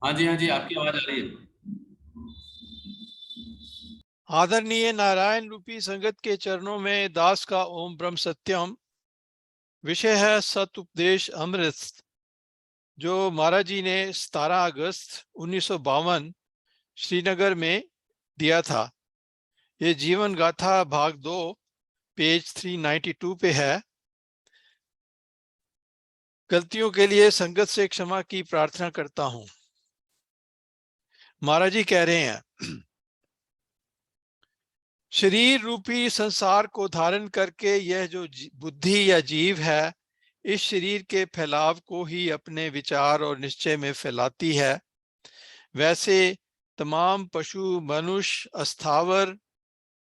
हाँ जी, आपकी आवाज आ रही है। आदरणीय नारायण रूपी संगत के चरणों में दास का ओम ब्रह्म सत्यम। विषय है सत उपदेश अमृत, जो महाराज जी ने 17 अगस्त 1952 श्रीनगर में दिया था। ये जीवन गाथा भाग 2 पेज 392 पे है। गलतियों के लिए संगत से क्षमा की प्रार्थना करता हूं। महाराज जी कह रहे हैं, शरीर रूपी संसार को धारण करके यह जो बुद्धि या जीव है, इस शरीर के फैलाव को ही अपने विचार और निश्चय में फैलाती है। वैसे तमाम पशु, मनुष्य, अस्थावर,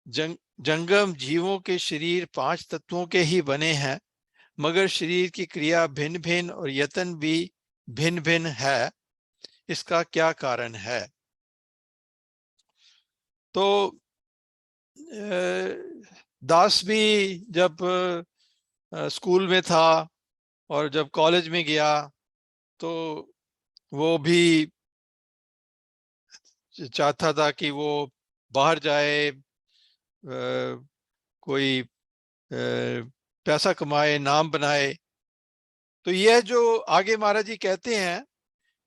जंगम जीवों के शरीर 5 तत्वों के ही बने हैं, मगर शरीर की क्रिया भिन्न भिन्न और यतन भी भिन्न भिन्न है। इसका क्या कारण है? तो दास भी जब स्कूल में था और जब कॉलेज में गया तो वो भी चाहता था कि वो बाहर जाए, कोई पैसा कमाए, नाम बनाए। तो यह जो आगे महाराज जी कहते हैं,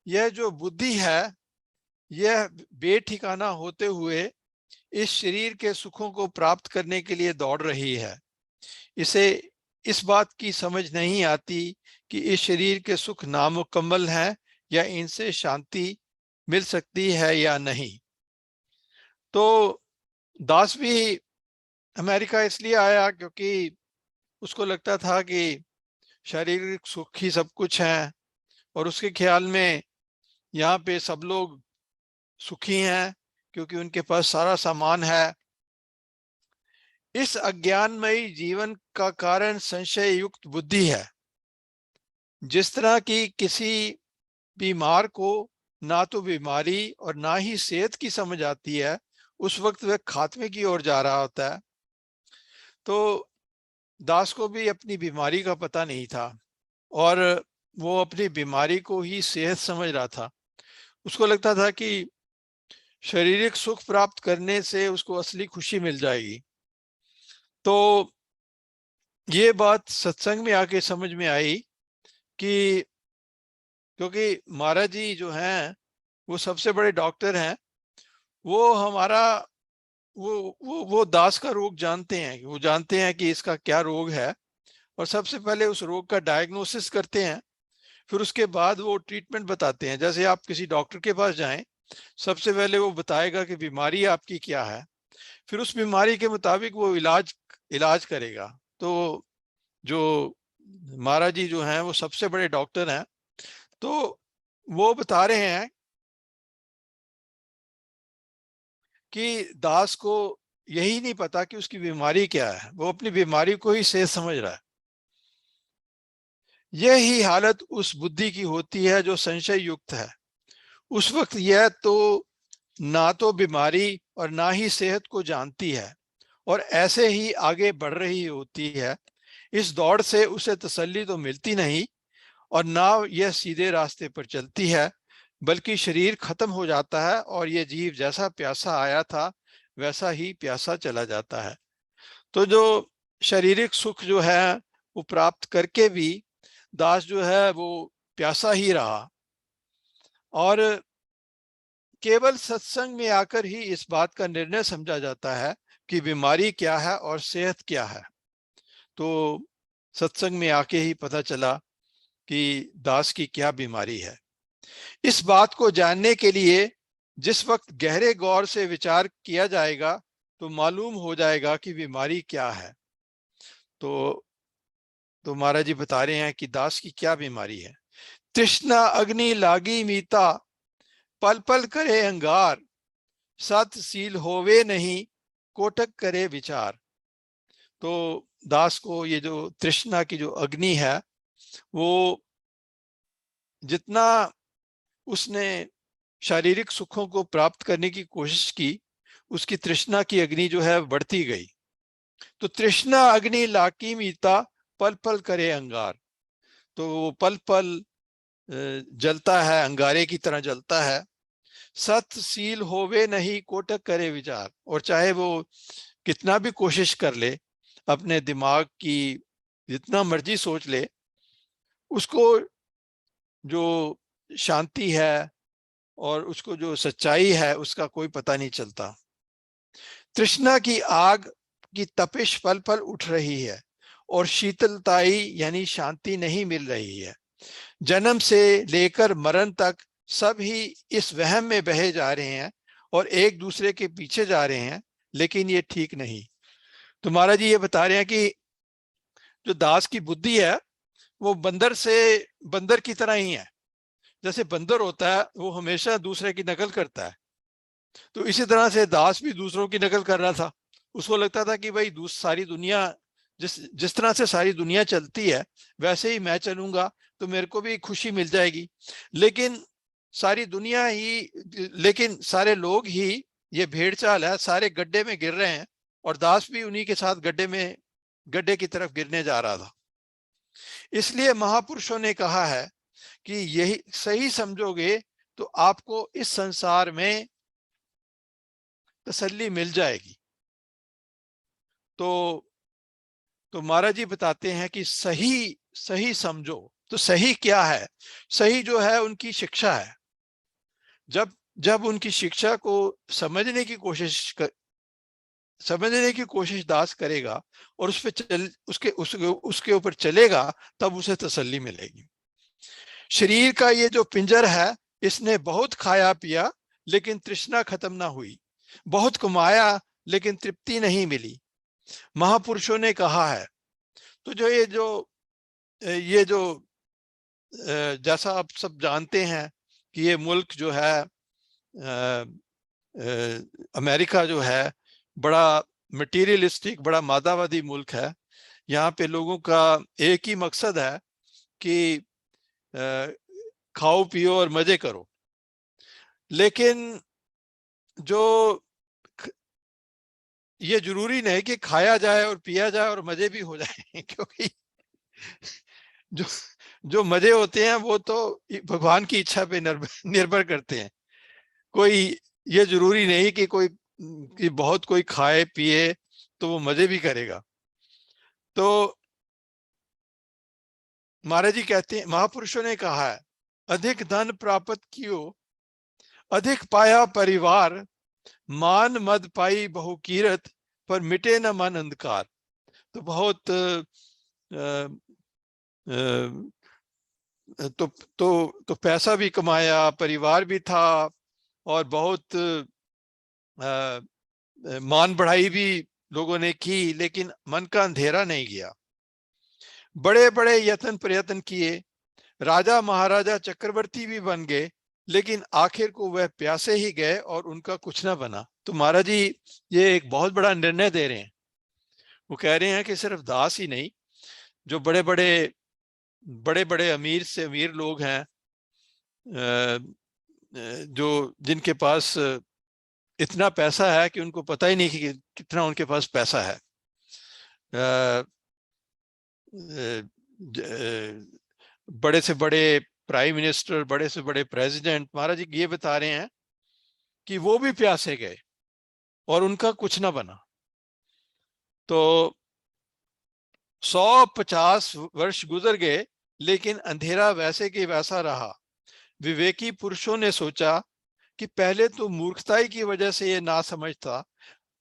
यह जो बुद्धि है, यह बेठिकाना होते हुए इस शरीर के सुखों को प्राप्त करने के लिए दौड़ रही है। इसे इस बात की समझ नहीं आती कि इस शरीर के सुख नामुकम्मल हैं या इनसे शांति मिल सकती है या नहीं। तो दास भी अमेरिका इसलिए आया क्योंकि उसको लगता था कि शारीरिक सुख ही सब कुछ है, और उसके ख्याल में यहाँ पे सब लोग सुखी हैं क्योंकि उनके पास सारा सामान है। इस अज्ञानमयी जीवन का कारण संशय युक्त बुद्धि है। जिस तरह की किसी बीमार को ना तो बीमारी और ना ही सेहत की समझ आती है, उस वक्त वह खात्मे की ओर जा रहा होता है। तो दास को भी अपनी बीमारी का पता नहीं था और वो अपनी बीमारी को ही सेहत समझ रहा था। उसको लगता था कि शारीरिक सुख प्राप्त करने से उसको असली खुशी मिल जाएगी। तो ये बात सत्संग में आके समझ में आई कि क्योंकि महाराज जी जो हैं वो सबसे बड़े डॉक्टर हैं। वो हमारा वो दास का रोग जानते हैं, वो जानते हैं कि इसका क्या रोग है, और सबसे पहले उस रोग का डायग्नोसिस करते हैं। फिर उसके बाद वो ट्रीटमेंट बताते हैं। जैसे आप किसी डॉक्टर के पास जाएं, सबसे पहले वो बताएगा कि बीमारी आपकी क्या है, फिर उस बीमारी के मुताबिक वो इलाज इलाज करेगा। तो जो महाराज जी जो हैं वो सबसे बड़े डॉक्टर हैं। तो वो बता रहे हैं कि दास को यही नहीं पता कि उसकी बीमारी क्या है, वो अपनी बीमारी को ही सेहत समझ रहा है। यही हालत उस बुद्धि की होती है जो संशय युक्त है। उस वक्त यह तो ना तो बीमारी और ना ही सेहत को जानती है और ऐसे ही आगे बढ़ रही होती है। इस दौड़ से उसे तसल्ली तो मिलती नहीं और ना यह सीधे रास्ते पर चलती है, बल्कि शरीर खत्म हो जाता है और यह जीव जैसा प्यासा आया था वैसा ही प्यासा चला जाता है। तो जो शारीरिक सुख जो है वो प्राप्त करके भी दास जो है वो प्यासा ही रहा, और केवल सत्संग में आकर ही इस बात का निर्णय समझा जाता है कि बीमारी क्या है और सेहत क्या है। तो सत्संग में आके ही पता चला कि दास की क्या बीमारी है। इस बात को जानने के लिए जिस वक्त गहरे गौर से विचार किया जाएगा तो मालूम हो जाएगा कि बीमारी क्या है। तो महाराज जी बता रहे हैं कि दास की क्या बीमारी है। तृष्णा अग्नि लागी मीता, पल पल करे अंगार, सतशील होवे नहीं, कोटक करे विचार। तो दास को ये जो तृष्णा की जो अग्नि है, वो जितना उसने शारीरिक सुखों को प्राप्त करने की कोशिश की, उसकी तृष्णा की अग्नि जो है बढ़ती गई। तो तृष्णा अग्नि लाकी मीता, पल पल करे अंगार। तो वो पल पल जलता है, अंगारे की तरह जलता है। सतशील होवे नहीं कोटक करे विचार। और चाहे वो कितना भी कोशिश कर ले, अपने दिमाग की जितना मर्जी सोच ले, उसको जो शांति है और उसको जो सच्चाई है उसका कोई पता नहीं चलता। तृष्णा की आग की तपिश पल पल उठ रही है और शीतलताई यानी शांति नहीं मिल रही है। जन्म से लेकर मरण तक सब ही इस वहम में बहे जा रहे हैं और एक दूसरे के पीछे जा रहे हैं, लेकिन ये ठीक नहीं। तो महाराज जी ये बता रहे हैं कि जो दास की बुद्धि है वो बंदर की तरह ही है। जैसे बंदर होता है वो हमेशा दूसरे की नकल करता है, तो इसी तरह से दास भी दूसरों की नकल कर रहा था। उसको लगता था कि भाई सारी दुनिया जिस जिस तरह से सारी दुनिया चलती है वैसे ही मैं चलूंगा तो मेरे को भी खुशी मिल जाएगी। लेकिन लेकिन सारे लोग ही ये भेड़ चाल है, सारे गड्ढे में गिर रहे हैं और दास भी उन्हीं के साथ गड्ढे की तरफ गिरने जा रहा था। इसलिए महापुरुषों ने कहा है कि यही सही समझोगे तो आपको इस संसार में तसल्ली मिल जाएगी। तो महाराज जी बताते हैं कि सही सही समझो। तो सही क्या है? सही जो है उनकी शिक्षा है। जब जब उनकी शिक्षा को समझने की कोशिश दास करेगा और उस पे चल उसके ऊपर चलेगा, तब उसे तसल्ली मिलेगी। शरीर का ये जो पिंजर है, इसने बहुत खाया पिया लेकिन तृष्णा खत्म ना हुई, बहुत कमाया लेकिन तृप्ति नहीं मिली। महापुरुषों ने कहा है। तो ये जो जैसा आप सब जानते हैं कि ये मुल्क जो है अमेरिका जो है, बड़ा मटीरियलिस्टिक, बड़ा मादावादी मुल्क है। यहाँ पे लोगों का एक ही मकसद है कि खाओ पियो और मजे करो। लेकिन जो ये जरूरी नहीं कि खाया जाए और पिया जाए और मजे भी हो जाए क्योंकि जो जो मजे होते हैं वो तो भगवान की इच्छा पे निर्भर करते हैं। कोई ये जरूरी नहीं कि बहुत कोई खाए पिए तो वो मजे भी करेगा। तो महाराज जी कहते हैं, महापुरुषों ने कहा है, अधिक धन प्राप्त कियो अधिक पाया परिवार, मान मद पाई बहु कीरत पर मिटे न मन अंधकार। तो बहुत तो पैसा भी कमाया, परिवार भी था और बहुत मान बढ़ाई भी लोगों ने की, लेकिन मन का अंधेरा नहीं गया। बड़े बड़े यत्न प्रयत्न किए, राजा महाराजा चक्रवर्ती भी बन गए, लेकिन आखिर को वह प्यासे ही गए और उनका कुछ ना बना। तो महाराज जी ये एक बहुत बड़ा निर्णय दे रहे हैं। वो कह रहे हैं कि सिर्फ दास ही नहीं, जो बड़े बड़े अमीर से अमीर लोग हैं, जो जिनके पास इतना पैसा है कि उनको पता ही नहीं कि कितना उनके पास पैसा है। बड़े से बड़े प्राइम मिनिस्टर, बड़े से बड़े प्रेसिडेंट, महाराज जी ये बता रहे हैं कि वो भी प्यासे गए और उनका कुछ ना बना। तो 150 वर्ष गुजर गए लेकिन अंधेरा वैसे के वैसा रहा। विवेकी पुरुषों ने सोचा कि पहले तो मूर्खताई की वजह से ये ना समझ था,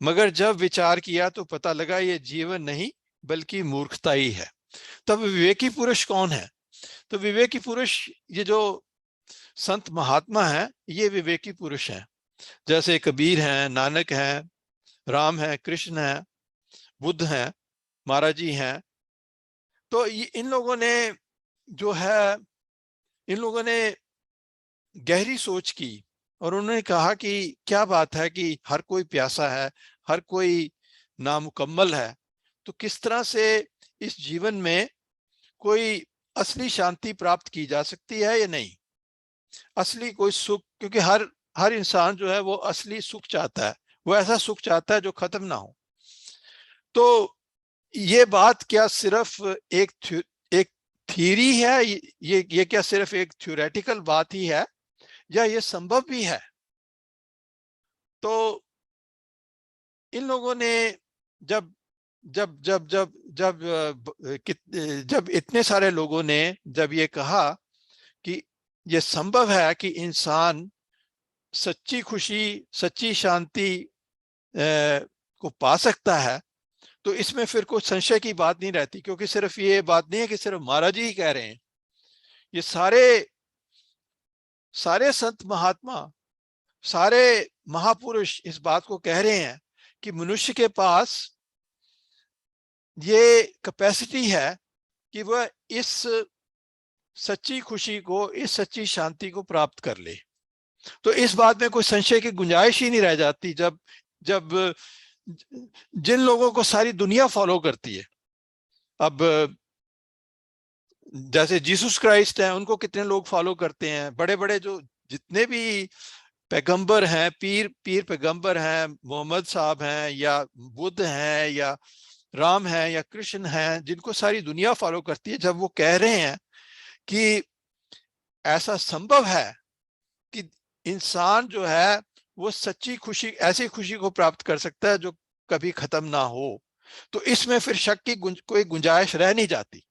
मगर जब विचार किया तो पता लगा ये जीवन नहीं बल्कि मूर्खताई है। तब विवेकी पुरुष कौन है? तो विवेकी पुरुष ये जो संत महात्मा हैं, ये विवेकी पुरुष हैं। जैसे कबीर हैं, नानक हैं, राम हैं, कृष्ण हैं, बुद्ध हैं, महाराज जी हैं। तो इन लोगों ने जो है, इन लोगों ने गहरी सोच की और उन्होंने कहा कि क्या बात है कि हर कोई प्यासा है, हर कोई नामुकम्मल है, तो किस तरह से इस जीवन में कोई असली शांति प्राप्त की जा सकती है या नहीं, असली कोई सुख। क्योंकि हर इंसान जो है वो असली सुख चाहता है, वो ऐसा सुख चाहता है जो खत्म ना हो। तो ये बात क्या सिर्फ एक थ्योरी है, ये क्या सिर्फ एक थ्योरेटिकल बात ही है या ये संभव भी है? तो इन लोगों ने जब जब जब जब जब जब इतने सारे लोगों ने जब ये कहा कि ये संभव है कि इंसान सच्ची खुशी, सच्ची शांति को पा सकता है, तो इसमें फिर कोई संशय की बात नहीं रहती, क्योंकि सिर्फ ये बात नहीं है कि सिर्फ महाराज जी ही कह रहे हैं, ये सारे सारे संत महात्मा, सारे महापुरुष इस बात को कह रहे हैं कि मनुष्य के पास ये कैपेसिटी है कि वह इस सच्ची खुशी को, इस सच्ची शांति को प्राप्त कर ले। तो इस बात में कोई संशय की गुंजाइश ही नहीं रह जाती जब जब जिन लोगों को सारी दुनिया फॉलो करती है। अब जैसे जीसस क्राइस्ट है, उनको कितने लोग फॉलो करते हैं, बड़े बड़े जो जितने भी पैगंबर हैं, पीर पैगंबर हैं, मोहम्मद साहब हैं या बुद्ध हैं या राम हैं या कृष्ण हैं, जिनको सारी दुनिया फॉलो करती है, जब वो कह रहे हैं कि ऐसा संभव है कि इंसान जो है वो सच्ची खुशी, ऐसी खुशी को प्राप्त कर सकता है जो कभी खत्म ना हो, तो इसमें फिर शक की कोई गुंजाइश रह नहीं जाती।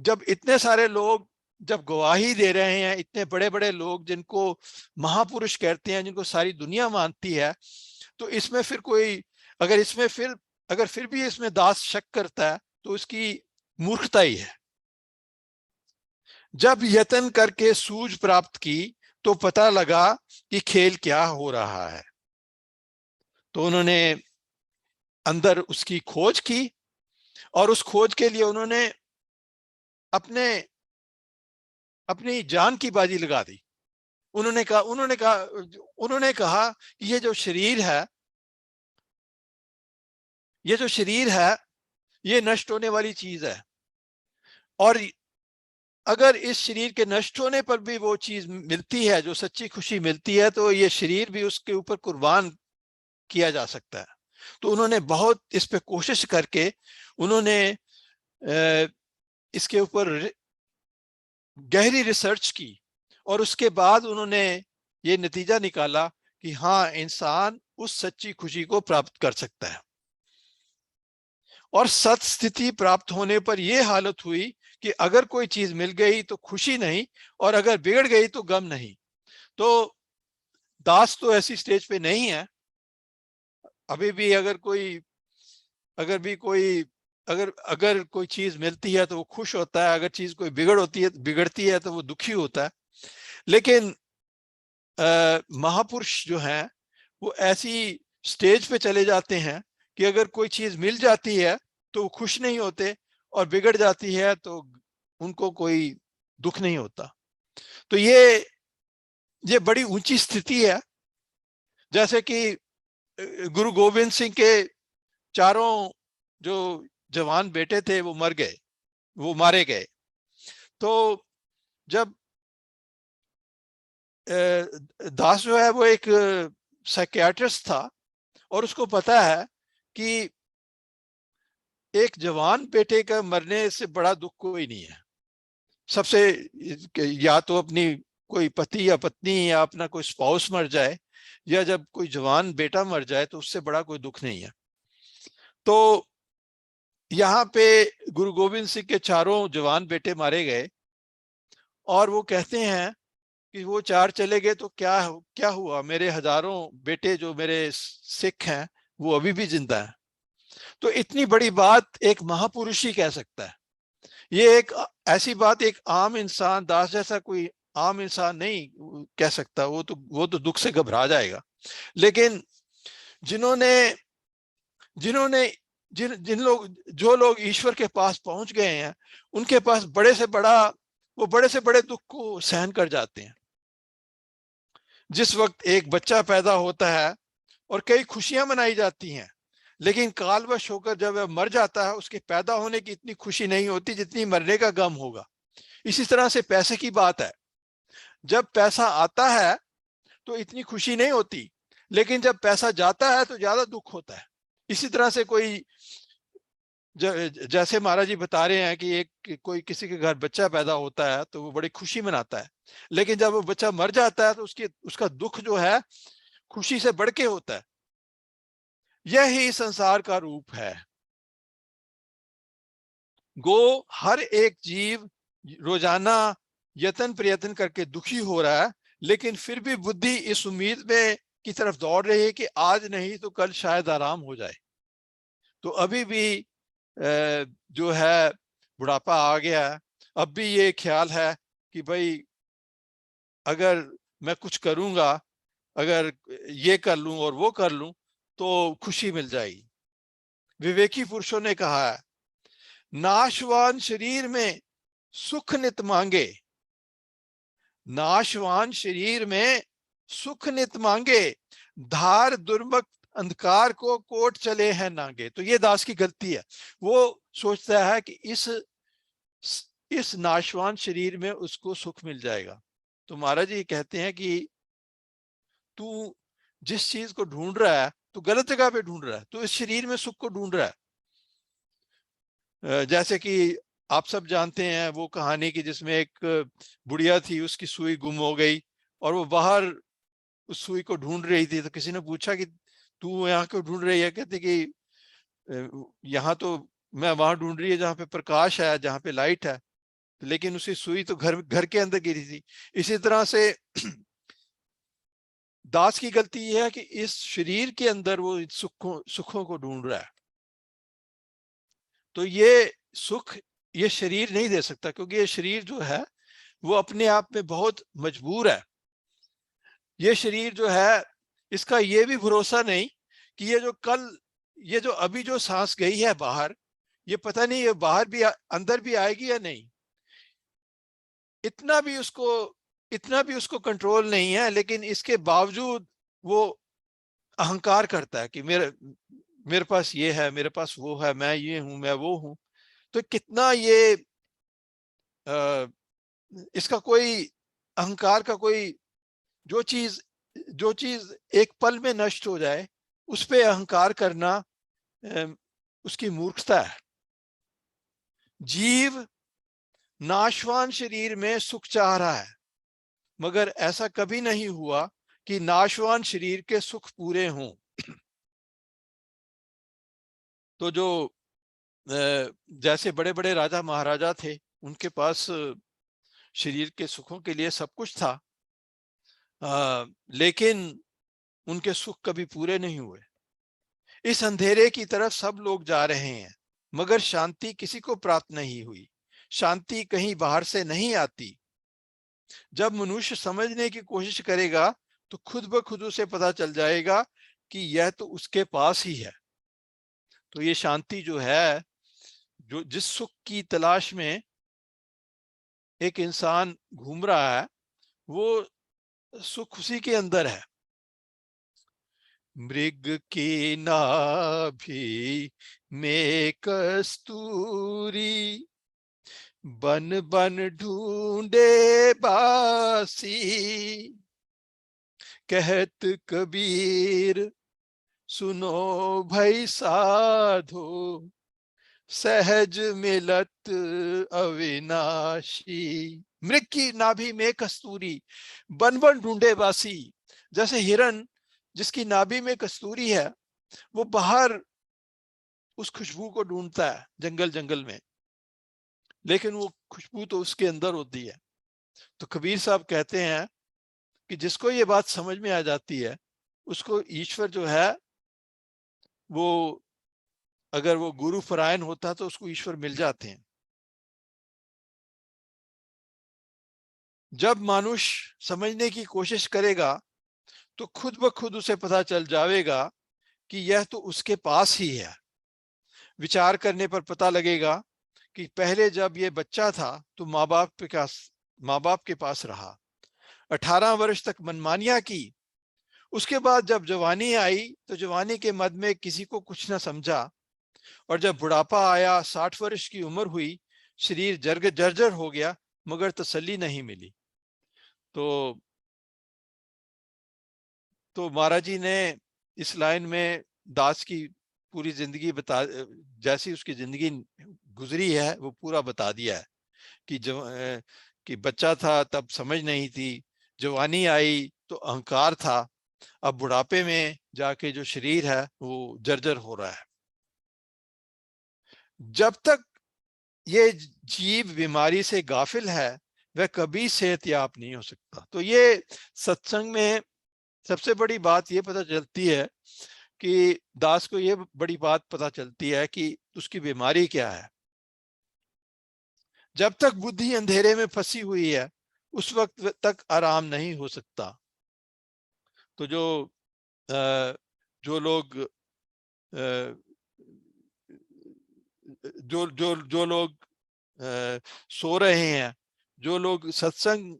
जब इतने सारे लोग जब गवाही दे रहे हैं, इतने बड़े बड़े लोग जिनको महापुरुष कहते हैं, जिनको सारी दुनिया मानती है, तो इसमें फिर कोई, अगर फिर भी इसमें दास शक करता है तो उसकी मूर्खता ही है। जब यत्न करके सूझ प्राप्त की तो पता लगा कि खेल क्या हो रहा है। तो उन्होंने अंदर उसकी खोज की और उस खोज के लिए उन्होंने अपनी जान की बाजी लगा दी। उन्होंने कहा कि ये जो शरीर है ये नष्ट होने वाली चीज है, और अगर इस शरीर के नष्ट होने पर भी वो चीज मिलती है, जो सच्ची खुशी मिलती है, तो ये शरीर भी उसके ऊपर कुर्बान किया जा सकता है। तो उन्होंने बहुत इस पे कोशिश करके उन्होंने इसके ऊपर गहरी रिसर्च की और उसके बाद उन्होंने ये नतीजा निकाला कि हाँ, इंसान उस सच्ची खुशी को प्राप्त कर सकता है। और सत स्थिति प्राप्त होने पर यह हालत हुई कि अगर कोई चीज मिल गई तो खुशी नहीं, और अगर बिगड़ गई तो गम नहीं। तो दास तो ऐसी स्टेज पे नहीं है। अभी भी अगर कोई चीज मिलती है तो वो खुश होता है, अगर चीज कोई बिगड़ती है तो वो दुखी होता है। लेकिन महापुरुष जो हैं वो ऐसी स्टेज पे चले जाते हैं कि अगर कोई चीज मिल जाती है तो वो खुश नहीं होते, और बिगड़ जाती है तो उनको कोई दुख नहीं होता। तो ये बड़ी ऊंची स्थिति है। जैसे कि गुरु गोविंद सिंह के चारों जो जवान बेटे थे वो मारे गए। तो जब दास जो है वो एक साइकियाट्रिस्ट था, और उसको पता है कि एक जवान बेटे का मरने से बड़ा दुख कोई नहीं है। सबसे, या तो अपनी कोई पति या पत्नी या अपना कोई स्पाउस मर जाए, या जब कोई जवान बेटा मर जाए, तो उससे बड़ा कोई दुख नहीं है। तो यहाँ पे गुरु गोविंद सिंह के चारों जवान बेटे मारे गए, और वो कहते हैं कि वो चार चले गए तो क्या हुआ, मेरे हजारों बेटे जो मेरे सिख हैं वो अभी भी जिंदा हैं। तो इतनी बड़ी बात एक महापुरुष ही कह सकता है। ये एक ऐसी बात एक आम इंसान, दास जैसा कोई आम इंसान नहीं कह सकता। वो तो दुख से घबरा जाएगा। लेकिन जिन्होंने जिन्होंने जिन जिन लोग जो लोग ईश्वर के पास पहुंच गए हैं, उनके पास बड़े से बड़े दुख को सहन कर जाते हैं। जिस वक्त एक बच्चा पैदा होता है और कई खुशियां मनाई जाती हैं, लेकिन कालवश होकर जब वह मर जाता है, उसके पैदा होने की इतनी खुशी नहीं होती जितनी मरने का गम होगा। इसी तरह से पैसे की बात है। जब पैसा आता है तो इतनी खुशी नहीं होती, लेकिन जब पैसा जाता है तो ज्यादा दुख होता है। इसी तरह से कोई जैसे महाराज जी बता रहे हैं कि एक कोई किसी के घर बच्चा पैदा होता है तो वो बड़ी खुशी मनाता है, लेकिन जब वो बच्चा मर जाता है तो उसका दुख जो है खुशी से बढ़ के होता है। यही संसार का रूप है। गो हर एक जीव रोजाना यत्न प्रयत्न करके दुखी हो रहा है, लेकिन फिर भी बुद्धि इस उम्मीद में की तरफ दौड़ रही है कि आज नहीं तो कल शायद आराम हो जाए। तो अभी भी जो है बुढ़ापा आ गया है, अब भी ये ख्याल है कि भाई अगर मैं कुछ करूंगा, अगर ये कर लूं और वो कर लूं तो खुशी मिल जाएगी। विवेकी पुरुषों ने कहा है, नाशवान शरीर में सुख नित मांगे, नाशवान शरीर में सुख नित मांगे, धार दुर्मक अंधकार को कोट चले हैं नांगे। तो ये दास की गलती है। वो सोचता है कि इस नाशवान शरीर में उसको सुख मिल जाएगा। तो महाराज जी कहते हैं कि तू जिस चीज को ढूंढ रहा है तो गलत जगह पे ढूंढ रहा है, तो इस शरीर में सुख को ढूंढ रहा है। जैसे कि आप सब जानते हैं वो कहानी की जिसमें एक बुढ़िया थी, उसकी सुई गुम हो गई और वो बाहर उस सुई को ढूंढ रही थी। तो किसी ने पूछा कि तू यहाँ क्यों ढूंढ रही है? कहते कि यहाँ तो मैं वहां ढूंढ रही है जहाँ पे प्रकाश है, जहाँ पे लाइट है, लेकिन उसी सुई तो घर घर के अंदर गिरी थी। इसी तरह से दास की गलती यह है कि इस शरीर के अंदर वो सुखों को ढूंढ रहा है। तो ये सुख ये शरीर नहीं दे सकता, क्योंकि ये शरीर जो है वो अपने आप में बहुत मजबूर है। ये शरीर जो है इसका ये भी भरोसा नहीं कि ये जो अभी जो सांस गई है बाहर, ये पता नहीं ये बाहर भी अंदर भी आएगी या नहीं। इतना भी उसको कंट्रोल नहीं है, लेकिन इसके बावजूद वो अहंकार करता है कि मेरे पास ये है, मेरे पास वो है, मैं ये हूं, मैं वो हूं। तो कितना ये इसका कोई अहंकार का कोई जो चीज एक पल में नष्ट हो जाए उस पे अहंकार करना उसकी मूर्खता है। जीव नाशवान शरीर में सुख चाह रहा है, मगर ऐसा कभी नहीं हुआ कि नाशवान शरीर के सुख पूरे हों। तो जो जैसे बड़े बड़े राजा महाराजा थे, उनके पास शरीर के सुखों के लिए सब कुछ था, लेकिन उनके सुख कभी पूरे नहीं हुए। इस अंधेरे की तरफ सब लोग जा रहे हैं, मगर शांति किसी को प्राप्त नहीं हुई। शांति कहीं बाहर से नहीं आती। जब मनुष्य समझने की कोशिश करेगा तो खुद ब खुद उसे पता चल जाएगा कि यह तो उसके पास ही है। तो ये शांति जो है, जो जिस सुख की तलाश में एक इंसान घूम रहा है, वो सुख उसी के अंदर है। मृग की नाभि में कस्तूरी, बन बन ढूंढे बासी, कहत कबीर सुनो भई साधो, सहज मिलत अविनाशी। मृग की नाभि में कस्तूरी, बन बन ढूंढे बासी। जैसे हिरन जिसकी नाभि में कस्तूरी है, वो बाहर उस खुशबू को ढूंढता है जंगल जंगल में, लेकिन वो खुशबू तो उसके अंदर होती है। तो कबीर साहब कहते हैं कि जिसको ये बात समझ में आ जाती है, उसको ईश्वर जो है वो, अगर वो गुरु परायण होता तो उसको ईश्वर मिल जाते हैं। जब मनुष्य समझने की कोशिश करेगा तो खुद ब खुद उसे पता चल जाएगा कि यह तो उसके पास ही है। विचार करने पर पता लगेगा कि पहले जब ये बच्चा था तो माँ बाप के पास रहा, 18 वर्ष तक मनमानियां की। उसके बाद जब जवानी आई तो जवानी के मद में किसी को कुछ न समझा, और जब बुढ़ापा आया, 60 वर्ष की उम्र हुई, शरीर जर्जर हो गया, मगर तसल्ली नहीं मिली। तो महाराज जी ने इस लाइन में दास की पूरी जिंदगी बता, जैसी उसकी जिंदगी गुजरी है वो पूरा बता दिया है कि कि बच्चा था तब समझ नहीं थी, जवानी आई तो अहंकार था, अब बुढ़ापे में जाके जो शरीर है वो जर्जर हो रहा है। जब तक ये जीव बीमारी से गाफिल है वह कभी सेहतयाब नहीं हो सकता। तो ये सत्संग में सबसे बड़ी बात ये पता चलती है कि दास को ये बड़ी बात पता चलती है कि उसकी बीमारी क्या है। जब तक बुद्धि अंधेरे में फंसी हुई है उस वक्त तक आराम नहीं हो सकता। तो जो लोग जो लोग सो रहे हैं, जो लोग सत्संग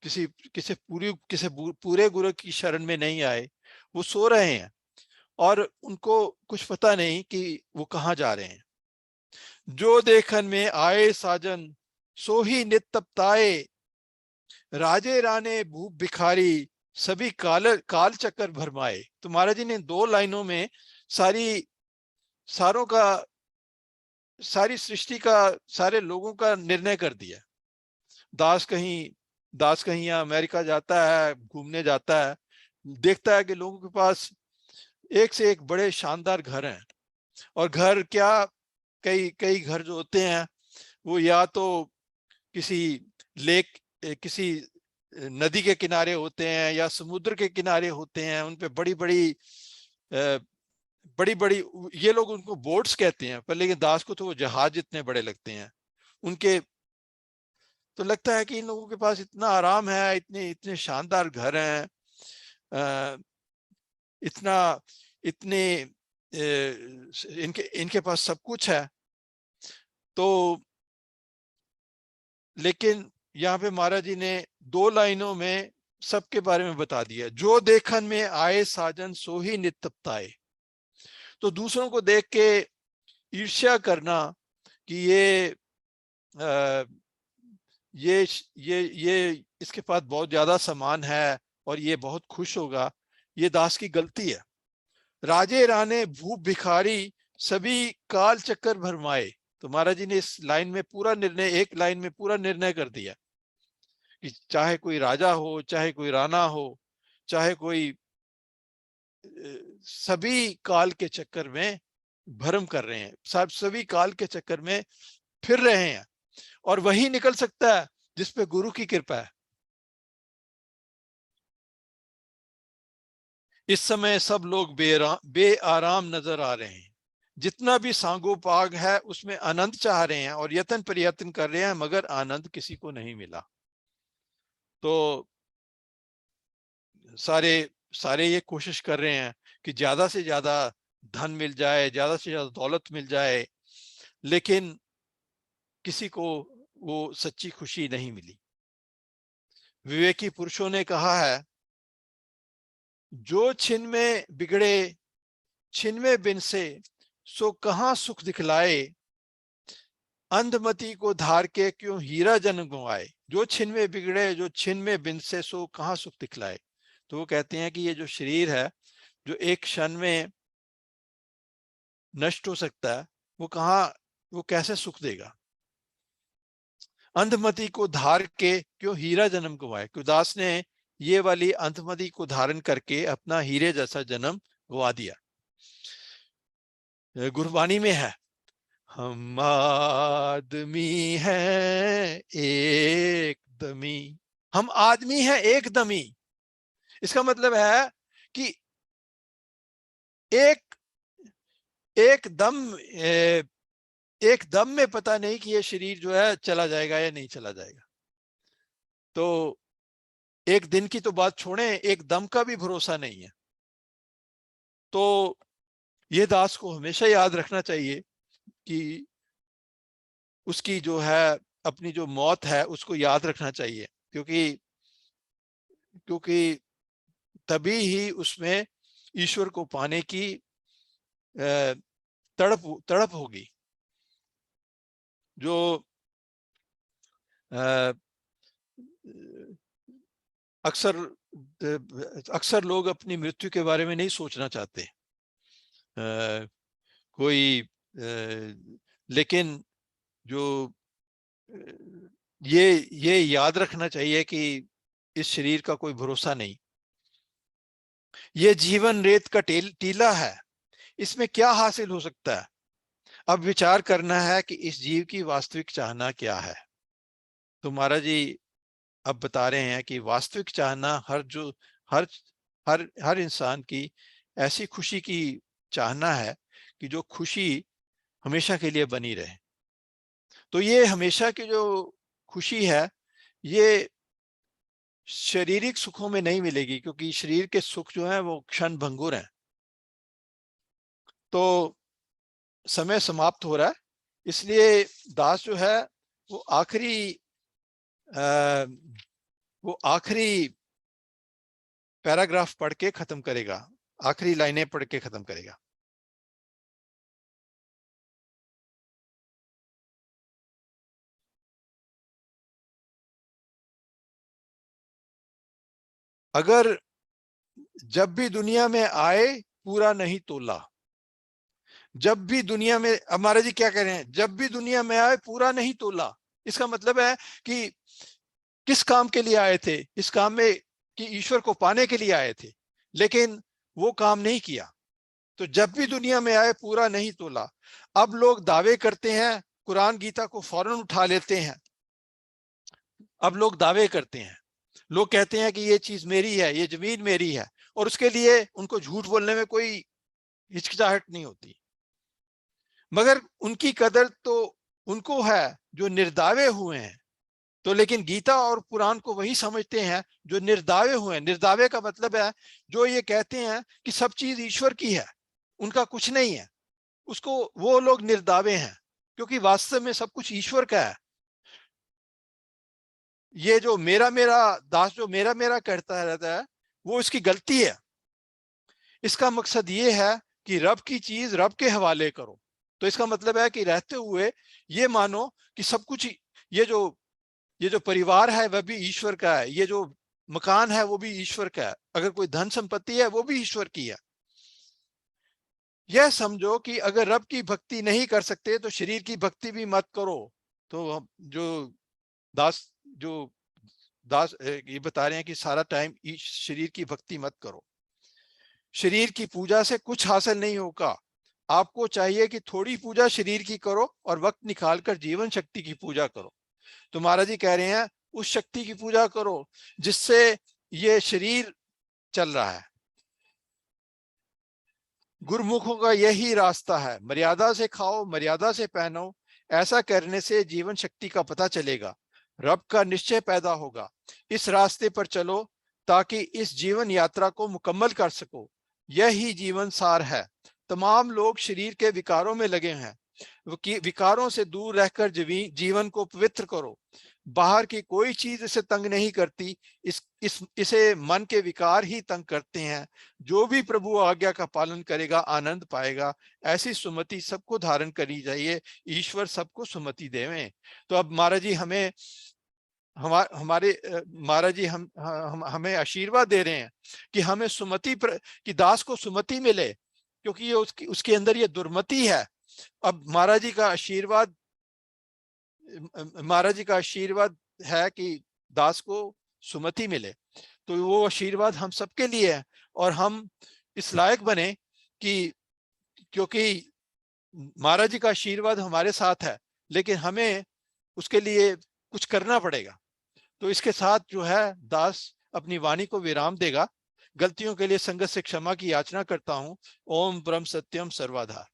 किसी किसी पूरे गुरु की शरण में नहीं आए, वो सो रहे हैं और उनको कुछ पता नहीं कि वो कहाँ जा रहे हैं। जो देखन में आए साजन सो ही नित तपताए, राजे राने भूप भिखारी सभी काल चक्कर भरमाए। तो महाराज जी ने 2 लाइनों में सारों का सारी सृष्टि का, सारे लोगों का निर्णय कर दिया। दास कहीं या अमेरिका जाता है, घूमने जाता है, देखता है कि लोगों के पास एक से एक बड़े शानदार घर हैं। और घर क्या, कई कई घर जो होते हैं वो या तो किसी लेक, किसी नदी के किनारे होते हैं या समुद्र के किनारे होते हैं। उन पे बड़ी बड़ी बड़ी बड़ी, ये लोग उनको बोट्स कहते हैं, पर लेकिन दास को तो वो जहाज इतने बड़े लगते हैं उनके। तो लगता है कि इन लोगों के पास इतना आराम है, इतने इतने शानदार घर हैं, इतना इतने इनके इनके पास सब कुछ है। तो लेकिन यहाँ पे महाराज जी ने 2 लाइनों में सबके बारे में बता दिया। जो देखन में आए साजन सो ही नित तपताए। तो दूसरों को देख के ईर्ष्या करना कि आ, ये इसके पास बहुत ज्यादा सामान है और ये बहुत खुश होगा, ये दास की गलती है। राजे राने भूप भिखारी सभी काल चक्कर भरमाए। तो महाराज जी ने इस लाइन में पूरा निर्णय, एक लाइन में पूरा निर्णय कर दिया कि चाहे कोई राजा हो, चाहे कोई राणा हो, चाहे कोई, सभी काल के चक्कर में भ्रम कर रहे हैं, सभी काल के चक्कर में फिर रहे हैं। और वही निकल सकता है जिस पे गुरु की कृपा है। इस समय सब लोग बेआराम नजर आ रहे हैं। जितना भी सांगो पाग है उसमें आनंद चाह रहे हैं और यत्न प्रयत्न कर रहे हैं, मगर आनंद किसी को नहीं मिला। तो सारे सारे ये कोशिश कर रहे हैं कि ज्यादा से ज्यादा धन मिल जाए, ज्यादा से ज्यादा दौलत मिल जाए, लेकिन किसी को वो सच्ची खुशी नहीं मिली। विवेकी पुरुषों ने कहा है, जो छिन में बिगड़े छिन में बिन से सो कहां सुख दिखलाए, अंधमति को धार के क्यों हीरा जन गंवाए। जो छिन में बिगड़े, जो छिन में बिन से सो कहां सुख दिखलाए। तो वो कहते हैं कि ये जो शरीर है जो एक क्षण में नष्ट हो सकता है, वो कैसे सुख देगा। अंधमति को धार के क्यों हीरा जन्म गंवाए। उदास ने ये वाली अंधमति को धारण करके अपना हीरे जैसा जन्म गवा दिया। गुरबानी में है, हम आदमी हैं एक दमी। हम आदमी हैं एक दमी। इसका मतलब है कि एक एक दम एक दम में पता नहीं कि ये शरीर जो है चला जाएगा या नहीं चला जाएगा। तो एक दिन की तो बात छोड़ें, एक दम का भी भरोसा नहीं है। तो ये दास को हमेशा याद रखना चाहिए कि उसकी जो है, अपनी जो मौत है उसको याद रखना चाहिए, क्योंकि क्योंकि तभी ही उसमें ईश्वर को पाने की तड़प तड़प होगी। जो अक्सर अक्सर लोग अपनी मृत्यु के बारे में नहीं सोचना चाहते। कोई लेकिन जो ये याद रखना चाहिए कि इस शरीर का कोई भरोसा नहीं। ये जीवन रेत का टीला है, इसमें क्या हासिल हो सकता है? अब विचार करना है कि इस जीव की वास्तविक चाहना क्या है। तो महाराज जी अब बता रहे हैं कि वास्तविक चाहना हर हर इंसान की ऐसी खुशी की चाहना है कि जो खुशी हमेशा के लिए बनी रहे। तो ये हमेशा की जो खुशी है ये शारीरिक सुखों में नहीं मिलेगी, क्योंकि शरीर के सुख जो है वो क्षण भंगुर हैं। तो समय समाप्त हो रहा है, इसलिए दास जो है वो आखिरी पैराग्राफ पढ़ के खत्म करेगा, आखिरी लाइनें पढ़ के खत्म करेगा। अगर जब भी दुनिया में आए पूरा नहीं तोला, जब भी दुनिया में, अब महाराज जी क्या कह रहे हैं, जब भी दुनिया में आए पूरा नहीं तोला, इसका मतलब है कि किस काम के लिए आए थे? इस काम में कि ईश्वर को पाने के लिए आए थे, लेकिन वो काम नहीं किया। तो जब भी दुनिया में आए पूरा नहीं तोला। अब लोग दावे करते हैं, कुरान गीता को फौरन उठा लेते हैं। अब लोग दावे करते हैं, लोग कहते हैं कि ये चीज मेरी है, ये जमीन मेरी है, और उसके लिए उनको झूठ बोलने में कोई हिचकिचाहट नहीं होती। मगर उनकी कदर तो उनको है जो निर्दावे हुए हैं। तो लेकिन गीता और पुराण को वही समझते हैं जो निर्दावे हुए हैं। निर्दावे का मतलब है जो ये कहते हैं कि सब चीज ईश्वर की है, उनका कुछ नहीं है, उसको वो लोग निर्दावे हैं, क्योंकि वास्तव में सब कुछ ईश्वर का है। ये जो मेरा मेरा दास जो मेरा मेरा कहता रहता है, वो इसकी गलती है। इसका मकसद ये है कि रब की चीज रब के हवाले करो। तो इसका मतलब है कि रहते हुए ये मानो कि सब कुछ, ये जो परिवार है वह भी ईश्वर का है, ये जो मकान है वो भी ईश्वर का है, अगर कोई धन संपत्ति है वो भी ईश्वर की है। यह समझो कि अगर रब की भक्ति नहीं कर सकते तो शरीर की भक्ति भी मत करो। तो जो दास जो दास ये बता रहे हैं कि सारा टाइम शरीर की भक्ति मत करो, शरीर की पूजा से कुछ हासिल नहीं होगा। आपको चाहिए कि थोड़ी पूजा शरीर की करो और वक्त निकालकर जीवन शक्ति की पूजा करो। तो महाराज जी कह रहे हैं उस शक्ति की पूजा करो जिससे ये शरीर चल रहा है। गुरुमुखों का यही रास्ता है, मर्यादा से खाओ, मर्यादा से पहनो। ऐसा करने से जीवन शक्ति का पता चलेगा, रब का निश्चय पैदा होगा। इस रास्ते पर चलो ताकि इस जीवन यात्रा को मुकम्मल कर सको। यही जीवन सार है। तमाम लोग शरीर के विकारों में लगे हैं। विकारों से दूर रहकर जीवन को पवित्र करो। बाहर की कोई चीज इसे तंग नहीं करती, इसे मन के विकार ही तंग करते हैं। जो भी प्रभु आज्ञा का पालन करेगा आनंद पाएगा। ऐसी सुमति सबको धारण करनी चाहिए। ईश्वर सबको सुमति देवें। तो अब महाराज जी हमें हमारे महाराज जी हमें आशीर्वाद दे रहे हैं कि हमें सुमति कि दास को सुमति मिले, क्योंकि ये उसके अंदर ये दुर्मति है। अब महाराज जी का आशीर्वाद है कि दास को सुमति मिले। तो वो आशीर्वाद हम सबके लिए है, और हम इस लायक बने कि, क्योंकि महाराज जी का आशीर्वाद हमारे साथ है, लेकिन हमें उसके लिए कुछ करना पड़ेगा। तो इसके साथ जो है दास अपनी वाणी को विराम देगा। गलतियों के लिए संगत से क्षमा की याचना करता हूं। ओम ब्रह्म सत्यम सर्वाधार।